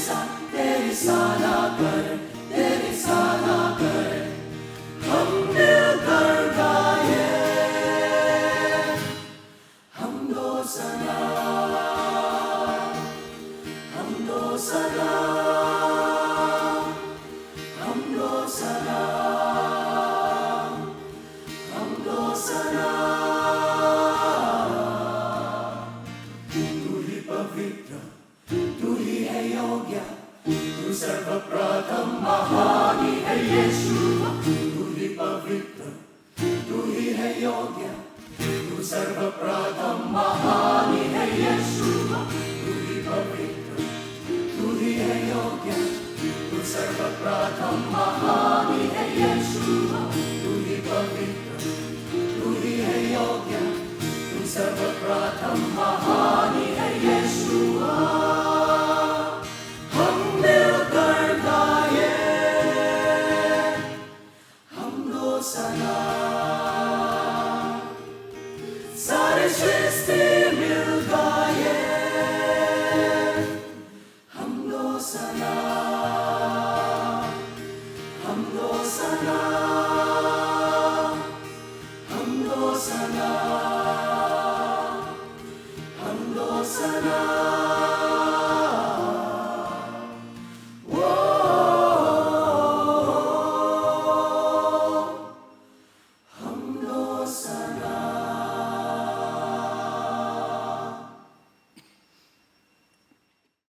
तेरी सराहना कर, तेरी सराहना कर, हम मिलकर गाए हमदो सलाम, हमदो सलाम, हमदो सलाम, हमदो सलाम। तू ही पवित्र, तू ही है योग्य, तू सर्वप्रथम महान है यीशु। तू ही पवित्र, तू ही है योग्य, तू सर्वप्रथम महान है यीशु।